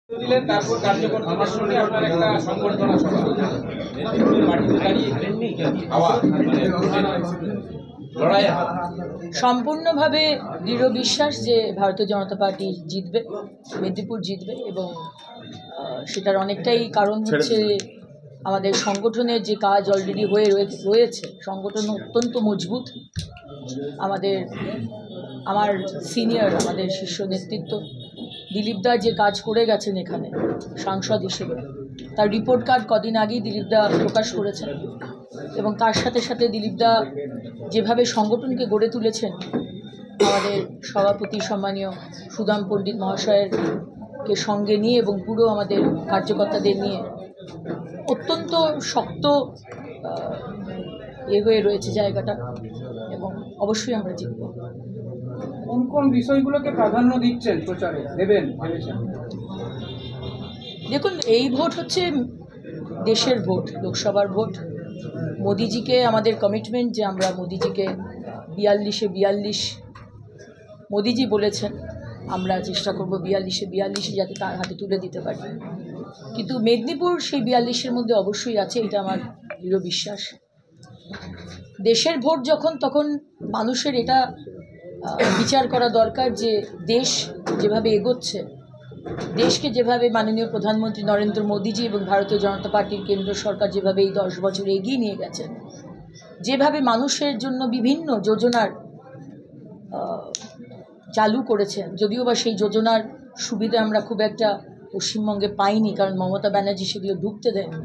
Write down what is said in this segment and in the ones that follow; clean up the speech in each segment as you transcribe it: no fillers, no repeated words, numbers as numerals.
দিলেন তারপর কার্যকর্তাদের সঙ্গে আপনার একটা সংবর্ধনা সভা মেদিনীপুরের মাটিতে দাঁড়িয়ে আওয়াজ লড়াই সম্পূর্ণভাবে দৃঢ় বিশ্বাস যে ভারতীয় জনতা পার্টি জিতবে, মেদিনীপুর জিতবে এবং সেটার অনেকটাই কারণ হচ্ছে আমাদের সংগঠনের যে কাজ অলরেডি হয়ে রয়েছে। সংগঠন অত্যন্ত মজবুত। আমার সিনিয়র, আমাদের শীর্ষ নেতৃত্ব দিলীপ দা যে কাজ করে গেছেন এখানে সাংসদ হিসেবে, তার রিপোর্ট কার্ড কদিন আগেই দিলীপ দা প্রকাশ করেছেন এবং তার সাথে সাথে দিলীপ দা যেভাবে সংগঠনকে গড়ে তুলেছেন, আমাদের সভাপতি সম্মানীয় সুদাম পণ্ডিত মহাশয়েরকে সঙ্গে নিয়ে এবং পুরো আমাদের কার্যকর্তাদের নিয়ে অত্যন্ত শক্ত হয়ে রয়েছে জায়গাটা এবং অবশ্যই আমরা জিতব। কোন কোন বিষয়গুলোকে প্রাধান্য দিচ্ছেন প্রচারে দেবেন ভেবেছেন? দেখুন, এই ভোট হচ্ছে দেশের ভোট, লোকসভার ভোট। মোদিজিকে আমাদের কমিটমেন্ট যে আমরা মোদিজিকে 42-এ 42 মোদিজি বলেছেন, আমরা চেষ্টা করব 42-এ 42 যাতে তার হাতে তুলে দিতে পারি। কিন্তু মেদিনীপুর সেই 42-এর মধ্যে অবশ্যই আছে, এটা আমার দৃঢ় বিশ্বাস। দেশের ভোট যখন, তখন মানুষের এটা বিচার করা দরকার যে দেশ যেভাবে এগোচ্ছে, দেশকে যেভাবে মাননীয় প্রধানমন্ত্রী নরেন্দ্র মোদীজি এবং ভারতীয় জনতা পার্টির কেন্দ্র সরকার যেভাবে এই 10 বছর এগিয়ে নিয়ে গেছেন, যেভাবে মানুষের জন্য বিভিন্ন যোজনার চালু করেছেন, যদিও বা সেই যোজনার সুবিধা আমরা খুব একটা পশ্চিমবঙ্গে পাইনি, কারণ মমতা ব্যানার্জি সেগুলো ঢুকতে দেয়নি।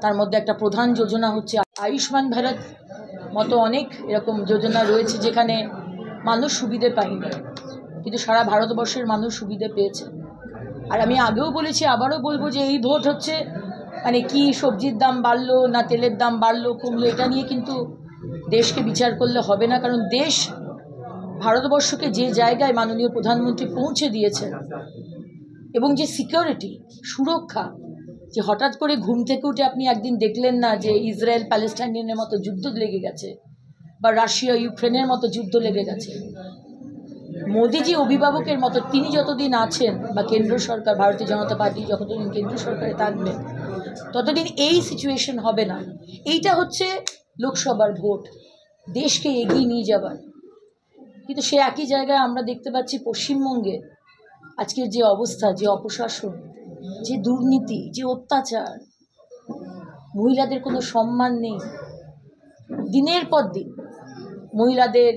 তার মধ্যে একটা প্রধান যোজনা হচ্ছে আয়ুষ্মান ভারত মতো অনেক এরকম যোজনা রয়েছে যেখানে মানুষ সুবিধে পায়নি, কিন্তু সারা ভারতবর্ষের মানুষ সুবিধে পেয়েছে। আর আমি আগেও বলেছি, আবারও বলবো যে এই ভোট হচ্ছে মানে কি সবজির দাম বাড়লো না তেলের দাম বাড়লো কমলো, এটা নিয়ে কিন্তু দেশকে বিচার করলে হবে না। কারণ দেশ ভারতবর্ষকে যে জায়গায় মাননীয় প্রধানমন্ত্রী পৌঁছে দিয়েছেন এবং যে সিকিউরিটি, সুরক্ষা, যে হঠাৎ করে ঘুম থেকে উঠে আপনি একদিন দেখলেন না যে ইসরায়েল প্যালেস্টাইনের মতো যুদ্ধ লেগে গেছে বা রাশিয়া ইউক্রেনের মতো যুদ্ধ লেগে গেছে। মোদিজি অভিভাবকের মতো তিনি যতদিন আছেন বা কেন্দ্র সরকার, ভারতীয় জনতা পার্টি যতদিন কেন্দ্র সরকারে থাকবেন, ততদিন এই সিচুয়েশন হবে না। এইটা হচ্ছে লোকসভার ভোট, দেশকে এগিয়ে নিয়ে যাবার। কিন্তু সে একই জায়গায় আমরা দেখতে পাচ্ছি পশ্চিমবঙ্গে আজকের যে অবস্থা, যে অপশাসন, যে দুর্নীতি, যে অত্যাচার, মহিলাদের কোনো সম্মান নেই। দিনের পর দিন মহিলাদের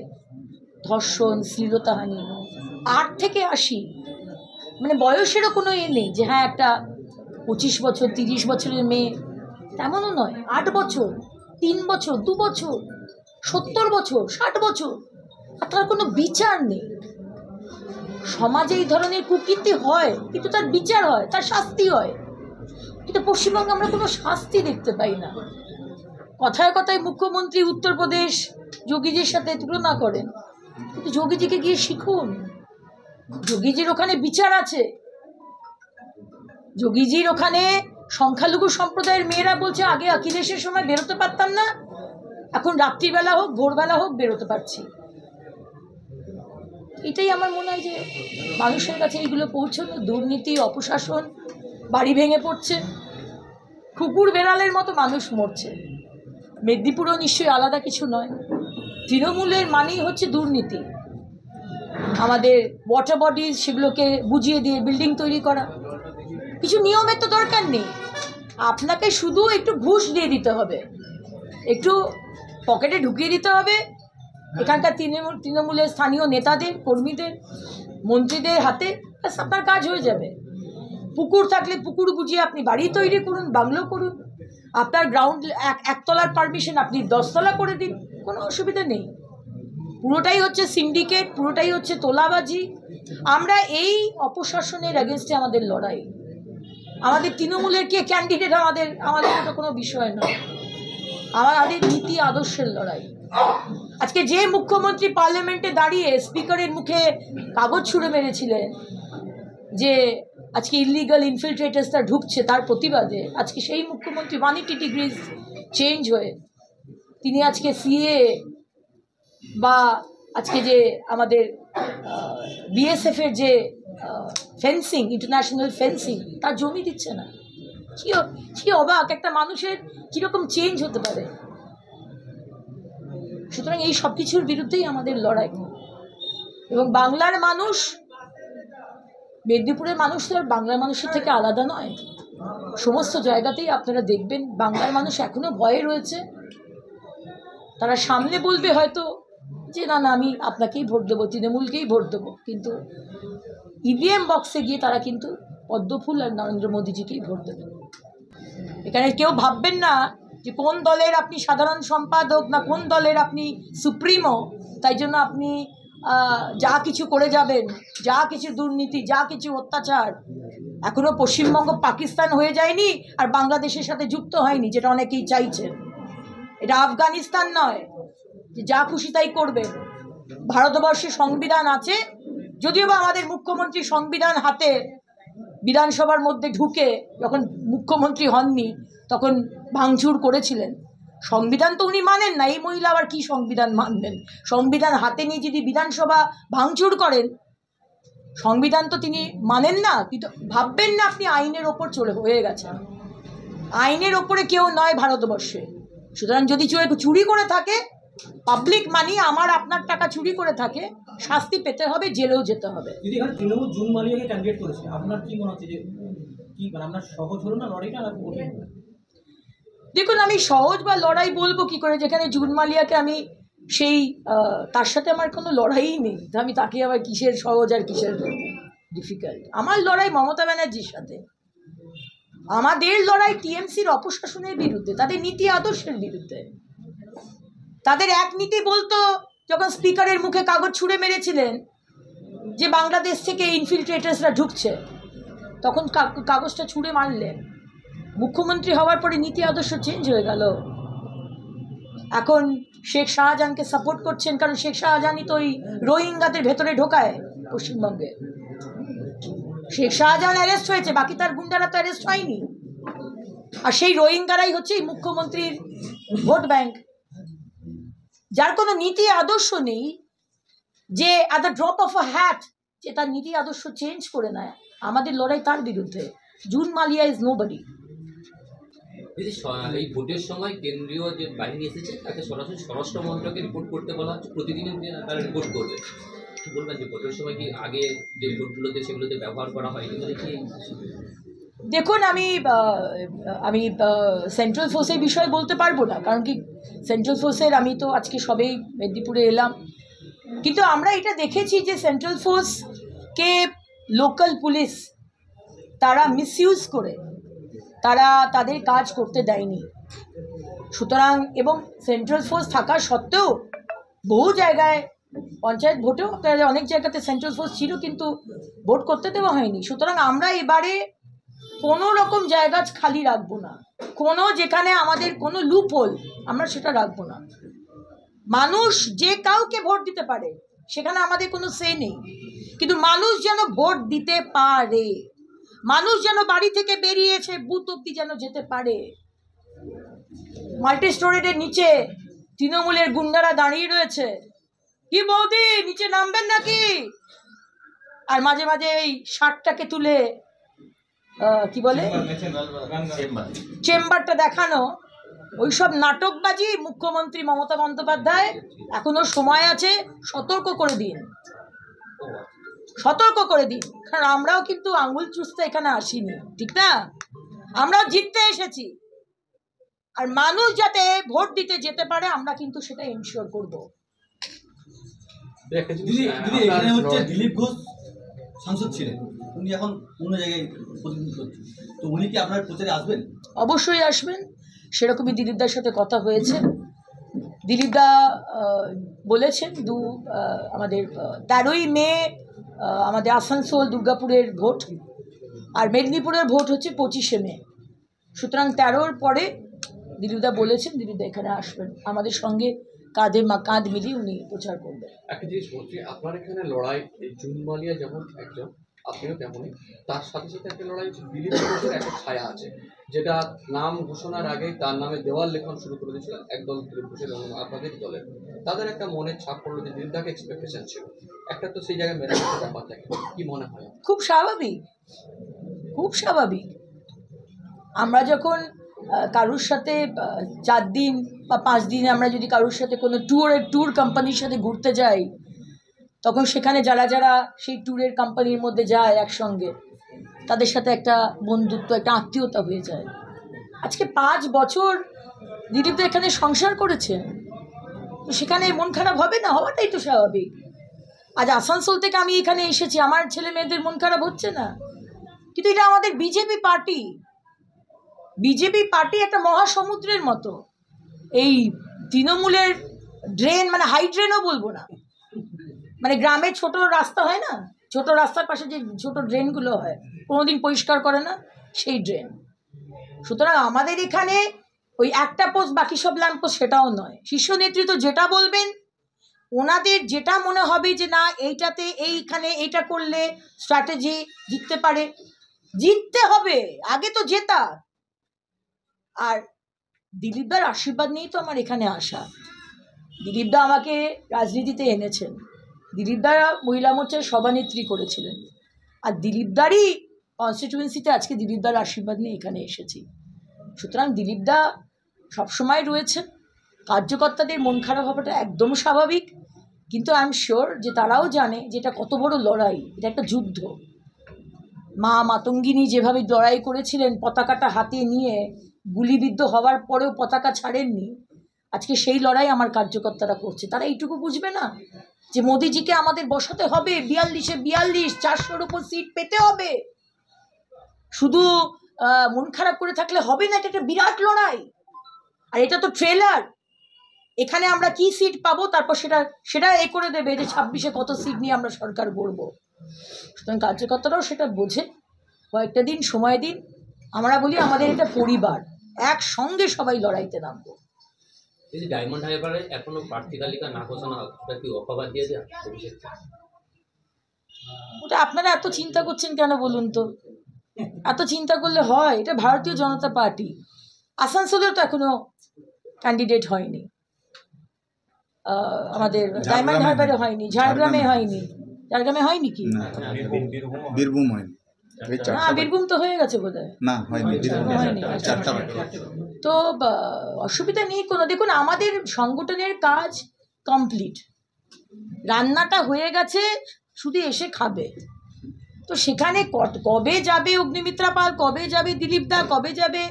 ধর্ষণ, শ্লীলতাহানি, 8 থেকে 80, মানে বয়সেরও কোনো নেই যে হ্যাঁ একটা 25 বছর 30 বছরের মেয়ে, তেমনও নয়। 8 বছর, 3 বছর, 2 বছর, 70 বছর, 60 বছর, আর তার কোনো বিচার নেই। সমাজে এই ধরনের কুকীর্তি হয়, কিন্তু তার বিচার হয়, তার শাস্তি হয়। কিন্তু পশ্চিমবঙ্গে আমরা কোনো শাস্তি দেখতে পাই না। কথায় কথায় মুখ্যমন্ত্রী উত্তরপ্রদেশ যোগীজির সাথে তুলনা করেন, কিন্তু যোগীজিকে গিয়ে শিখুন। যোগীজির ওখানে বিচার আছে। যোগীজির ওখানে সংখ্যালঘু সম্প্রদায়ের মেয়েরা বলছে আগে অখিলেশের সময় বেরোতে পারতাম না, এখন রাত্রিবেলা হোক ভোরবেলা হোক বেরোতে পারছি। এটাই আমার মনে হয় যে মানুষের কাছে এইগুলো পৌঁছানো। দুর্নীতি, অপশাসন, বাড়ি ভেঙে পড়ছে, কুকুর বেড়ালের মতো মানুষ মরছে। মেদিনীপুরও নিশ্চয়ই আলাদা কিছু নয়। তৃণমূলের মানেই হচ্ছে দুর্নীতি। আমাদের ওয়াটার বডিজ সেগুলোকে বুঝিয়ে দিয়ে বিল্ডিং তৈরি করা, কিছু নিয়মের তো দরকার নেই। আপনাকে শুধু একটু ঘুষ দিয়ে দিতে হবে, একটু পকেটে ঢুকিয়ে দিতে হবে এখানকার তৃণমূলের স্থানীয় নেতাদের, কর্মীদের, মন্ত্রীদের হাতে, আপনার কাজ হয়ে যাবে। পুকুর থাকলে পুকুর বুঝিয়ে আপনি বাড়ি তৈরি করুন, বাংলো করুন। আপনার গ্রাউন্ড একতলার পারমিশন আপনি 10 তলা করে দিন, কোনো অসুবিধা নেই। পুরোটাই হচ্ছে সিন্ডিকেট, পুরোটাই হচ্ছে তোলাবাজি। আমরা এই অপশাসনের এগেনস্টে আমাদের লড়াই। আমাদের তৃণমূলের কে ক্যান্ডিডেট আমাদের ওটা কোনো বিষয় নয়, আমাদের নীতি আদর্শের লড়াই। আজকে যে মুখ্যমন্ত্রী পার্লামেন্টে দাঁড়িয়ে স্পিকারের মুখে কাগজ ছুঁড়ে মেরেছিলেন যে আজকে ইলিগাল ইনফিলট্রেটার্সরা ঢুকছে, তার প্রতিবাদে আজকে সেই মুখ্যমন্ত্রী 180 ডিগ্রিজ চেঞ্জ হয়ে তিনি আজকে সিএ বা আজকে যে আমাদের বিএসএফের যে ফেন্সিং, ইন্টারন্যাশনাল ফেন্সিং, তার জমি দিচ্ছে না। কি অবাক, একটা মানুষের কীরকম চেঞ্জ হতে পারে। সুতরাং এই সব কিছুর বিরুদ্ধেই আমাদের লড়াই। এবং বাংলার মানুষ, মেদিনীপুরের মানুষ তো আর বাংলার মানুষের থেকে আলাদা নয়। সমস্ত জায়গাতেই আপনারা দেখবেন বাংলার মানুষ এখনও ভয়ে রয়েছে। তারা সামনে বলবে হয়তো যে না আমি আপনাকেই ভোট দেবো, তৃণমূলকেই ভোট দেবো, কিন্তু ইভিএম বক্সে গিয়ে তারা কিন্তু পদ্মফুল আর নরেন্দ্র মোদীজিকেই ভোট দেবে। এখানে কেউ ভাববেন না যে কোন দলের আপনি সাধারণ সম্পাদক না কোন দলের আপনি সুপ্রিমো, তাই জন্য আপনি যা কিছু করে যাবেন, যা কিছু দুর্নীতি, যা কিছু অত্যাচার। এখনও পশ্চিমবঙ্গ পাকিস্তান হয়ে যায়নি আর বাংলাদেশের সাথে যুক্ত হয়নি, যেটা অনেকেই চাইছেন। এটা আফগানিস্তান নয় যে যা খুশি তাই করবে। ভারতবর্ষে সংবিধান আছে, যদিও বা আমাদের মুখ্যমন্ত্রী সংবিধান হাতে বিধানসভার মধ্যে ঢুকে যখন মুখ্যমন্ত্রী হননি তখন ভাঙচুর করেছিলেন। সংবিধান তো উনি মানেন না, এই মহিলা আবার কি সংবিধান মানবেন? সংবিধান হাতে নিয়ে যদি বিধানসভা ভাঙচুর করেন, সংবিধান তো তিনি মানেন না। কিন্তু ভাববেন না আপনি আইনের ওপর হয়ে গেছেন। আইনের ওপরে কেউ নয় ভারতবর্ষে। সুতরাং যদি কেউ চুরি করে থাকে, পাবলিক মানি, আমার আপনার টাকা চুরি করে থাকে, শাস্তি পেতে হবে, জেলেও যেতে হবে। যদি এখানে তৃণমূল জুন মালিয়াকে ক্যান্ডিডেট করেছে, আপনার কি মনে হচ্ছে যে কি মানে আপনার সহজ হলো না লড়াইটা, না কঠিন? দেখুন, আমি সহজ বা লড়াই বলবো কি করে, যেখানে জুন মালিয়াকে আমি সেই তার সাথে আমার কোনো লড়াইই নেই, আমি তাকে আবার কিসের সহজ আর কিসের ডিফিকাল্ট। আমার লড়াই মমতা ব্যানার্জির সাথে। আমাদের লড়াই টিএমসির অপশাসনের বিরুদ্ধে, তাদের নীতি আদর্শের বিরুদ্ধে। তাদের এক নীতি বলতো, যখন স্পিকারের মুখে কাগজ ছুঁড়ে মেরেছিলেন যে বাংলাদেশ থেকে ইনফিল্ট্রেটার্সরা ঢুকছে, তখন কাগজটা ছুঁড়ে মারলেন। মুখ্যমন্ত্রী হওয়ার পরে নীতি আদর্শ চেঞ্জ হয়ে গেল। এখন শেখ শাহজাহানকে সাপোর্ট করছেন, কারণ শেখ শাহজাহানই তো ওই রোহিঙ্গাদের ভেতরে ঢোকায় পশ্চিমবঙ্গে। শেখ শাহজাহান অ্যারেস্ট হয়েছে, বাকি তার গুন্ডারা তো অ্যারেস্ট হয়নি। আর সেই রোহিঙ্গারাই হচ্ছে এই মুখ্যমন্ত্রীর ভোট ব্যাংক, যার কোনো নীতি আদর্শ নেই, যে at the drop of a hat যে তার নীতি আদর্শ চেঞ্জ করে নেয়। আমাদের লড়াই তার বিরুদ্ধে। June Malia is nobody. এই ভোটের সময় কেন্দ্রীয় যে বাহিনী এসেছে তাকে সরাসরি স্বরাষ্ট্র মন্ত্রকে রিপোর্ট করতে বলা হচ্ছে, প্রতিদিনই তারা রিপোর্ট করবে। কি বলবেন যে ভোটের সময় কি আগে যে ভোটগুলোতে সেগুলোতে ব্যবহার করা হয়নি বলে কি? দেখুন, আমি সেন্ট্রাল ফোর্সের বিষয়ে বলতে পারবো না, কারণ কি সেন্ট্রাল ফোর্সের আমি তো আজকে সবেই মেদিনীপুরে এলাম। কিন্তু আমরা এটা দেখেছি যে সেন্ট্রাল ফোর্সকে লোকাল পুলিশ তারা মিসইউজ করে তারা তাদের কাজ করতে দেয়নি। সুতরাং এবং সেন্ট্রাল ফোর্স থাকা সত্ত্বেও বহু জায়গায় পঞ্চায়েত ভোটেও অনেক জায়গাতে সেন্ট্রাল ফোর্স ছিল, কিন্তু ভোট করতে দেওয়া হয়নি। সুতরাং আমরা এবারে কোনো রকম জায়গা খালি রাখবো না, কোনো যেখানে আমাদের কোনো লুপ হোল আমরা সেটা রাখবো না। মানুষ যে কাউকে ভোট দিতে পারে, সেখানে আমাদের কোনো সে নেই, কিন্তু মানুষ যেন ভোট দিতে পারে, মানুষ যেন বাড়ি থেকে বেরিয়েছে বুথ অব্দি যেন যেতে পারে। মাল্টি স্টোরেজের নিচে তৃণমূলের গুন্ডারা দাঁড়িয়ে রয়েছে, কি বৌদি নিচে নামবেন নাকি? আর মাঝে মাঝে এই শার্টটাকে তুলে কি বলে চেম্বারটা দেখানো, ওইসব নাটকবাজি। মুখ্যমন্ত্রী মমতা বন্দ্যোপাধ্যায় এখনো সময় আছে, সতর্ক করে দিন, সতর্ক করে দিন। কারণ আমরাও কিন্তু আঙুল চুষতে এখানে আসিনি, ঠিক না? আমরাও জিততে এসেছি, আর মানুষ যাতে ভোট দিতে যেতে পারে আমরা কিন্তু সেটা এনশিওর করব। দিলীপ ঘোষ সাংসদ ছিলেন, উনি এখন অন্য জায়গায় প্রতিনিধিত্ব করছেন, তো উনি কি আপনার প্রচারে আসবেন? অবশ্যই আসবেন, সেরকমই দিলীপদার সাথে কথা হয়েছে। দিলীপদা বলেছেন আমাদের 13ই মে আমাদের আসানসোল দুর্গাপুরের ভোট, আর মেদিনীপুরের ভোট হচ্ছে 25শে মে। সুতরাং 13-র পরে দিলীপদা বলেছেন দিলীপদা এখানে আসবেন, আমাদের সঙ্গে কাঁধে কাঁধ মিলিয়ে উনি প্রচার করবেন। একটা জিনিস বলছি, আপনার এখানে লড়াই, এই জুন মালিয়া যেমন একজন, আপনিও তেমনই। তার সাথে সাথে একটা লড়াই দিলীপ ঘোষের একটা ছায়া আছে, যেটা নাম ঘোষণার আগে তার নামে দেওয়াল লেখন শুরু করে দিয়েছিল একদল দিলীপ ঘোষের এবং আপনাদের দলের। তাদের একটা মনের ছাপ পড়লো যে দিলীপদাকে এক্সপেকটেশন ছিল, একটা তো সেই জায়গায় মেরে ব্যাপার থাকে। কি মনে হয়? খুব স্বাভাবিক, খুব স্বাভাবিক। আমরা যখন কারুর সাথে 4 দিন বা 5 দিন আমরা যদি কারুর সাথে কোনো ট্যুর কোম্পানির সাথে ঘুরতে যাই, তখন সেখানে যারা যারা সেই ট্যুরের কোম্পানির মধ্যে যায় একসঙ্গে, তাদের সাথে একটা বন্ধুত্ব, একটা আত্মীয়তা হয়ে যায়। আজকে 5 বছর দিলীপদা এখানে সংসার করেছে, তো সেখানে মন খারাপ হবে না? হওয়াটাই তো স্বাভাবিক। আজ আসানসোল থেকে আমি এখানে এসেছি, আমার ছেলে মেয়েদের মন খারাপ হচ্ছে না? কিন্তু এটা আমাদের বিজেপি পার্টি একটা মহাসমুদ্রের মতো। এই তৃণমূলের ড্রেন, মানে হাই ড্রেনও বলবো না, মানে গ্রামে ছোট রাস্তা হয় না, ছোট রাস্তার পাশে যে ছোট ড্রেনগুলো হয়, কোনোদিন পরিষ্কার করে না, সেই ড্রেন। সুতরাং আমাদের এখানে ওই একটা পোস্ট বাকি সব ল্যাম্পোস্ট সেটাও নয়। শীর্ষ নেতৃত্ব যেটা বলবেন, ওনাদের যেটা মনে হবে যে না এইটাতে এইখানে এইটা করলে স্ট্র্যাটেজি জিততে পারে, জিততে হবে, আগে তো জেতা। আর দিলীপদার আশীর্বাদ নিয়েই তো আমার এখানে আসা। দিলীপদা আমাকে রাজনীতিতে এনেছেন, দিলীপদা মহিলা মোর্চার সভানেত্রী করেছিলেন, আর দিলীপদারই কনস্টিটিউয়েন্সিতে আজকে দিলীপদার আশীর্বাদ নিয়ে এখানে এসেছি। সুতরাং দিলীপদা সবসময় রয়েছেন। কার্যকর্তাদের মন খারাপ হওয়াটা একদম স্বাভাবিক, কিন্তু আই এম শিওর যে তারাও জানে যে এটা কত বড় লড়াই, এটা একটা যুদ্ধ। মা মাতঙ্গিনী যেভাবে লড়াই করেছিলেন পতাকাটা হাতে নিয়ে, গুলিবিদ্ধ হওয়ার পরেও পতাকা ছাড়েননি, আজকে সেই লড়াই আমার কার্যকর্তারা করছে। তারা এইটুকু বুঝবে না যে মোদিজিকে আমাদের বসাতে হবে, 42-এ 42, 400-র উপর সিট পেতে হবে। শুধু মন খারাপ করে থাকলে হবে না, এটা একটা বিরাট লড়াই। আর এটা তো ট্রেলার, এখানে আমরা কি সিট পাবো তারপর সেটা করে দেবে যে 26-এ কত সিট নিয়ে আমরা সরকার গড়ব। সুতরাং কার্যকর্তারাও সেটা বোঝে। কয়েকটা দিন সময় দিন। আমরা বলি আমাদের এটা পরিবার, একসঙ্গে সবাই লড়াইতে নামবো। এই যে ডায়মন্ড হারবারে এখনো প্রার্থী তালিকা না ঘোষণা, ওটা কি অপবাদ দিয়ে দেয় অভিষেক? ওটা আপনারা এত চিন্তা করছেন কেন বলুন তো? এত চিন্তা করলে হয়? এটা ভারতীয় জনতা পার্টি। আসানসোলেও তো এখনো ক্যান্ডিডেট হয়নি, আমাদের ডায়মন্ড হারবারে হয়নি, ঝাড়গ্রামে হয়নি। ঝাড়গ্রামে হয়নি কি? বীরভূম হয়নি। না, বীরভূম তো হয়ে গেছে বোধহয়। না, হয়নি। হয়নি। তো অসুবিধা নেই কোনো। দেখুন, আমাদের সংগঠনের কাজ কমপ্লিট, রান্নাটা হয়ে গেছে, শুধু এসে খাবে। তো সেখানে কবে যাবে অগ্নিমিত্রা পাল, কবে যাবে দিলীপদা, কবে যাবে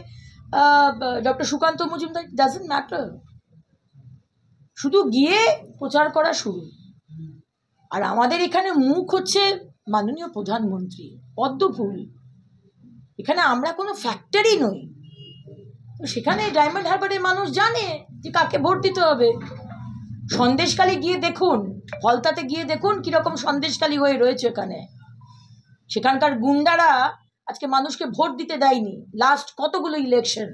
doctor Sukanta Majumdar, doesn't matter. শুধু গিয়ে প্রচার করা শুরু। আর আমাদের এখানে মুখ হচ্ছে মাননীয় প্রধানমন্ত্রী, পদ্মফুল। এখানে আমরা কোনো ফ্যাক্টরি নই। তো সেখানে ডায়মন্ড হারবারের মানুষ জানে যে কাকে ভোট দিতে হবে। সন্দেশখালি গিয়ে দেখুন, ফলতাতে গিয়ে দেখুন কীরকম সন্দেশখালি হয়ে রয়েছে এখানে। সেখানকার গুন্ডারা আজকে মানুষকে ভোট দিতে দেয়নি। লাস্ট কতগুলো ইলেকশন,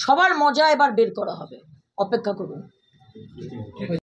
সবার মজা এবার বের করা হবে, অপেক্ষা করুন।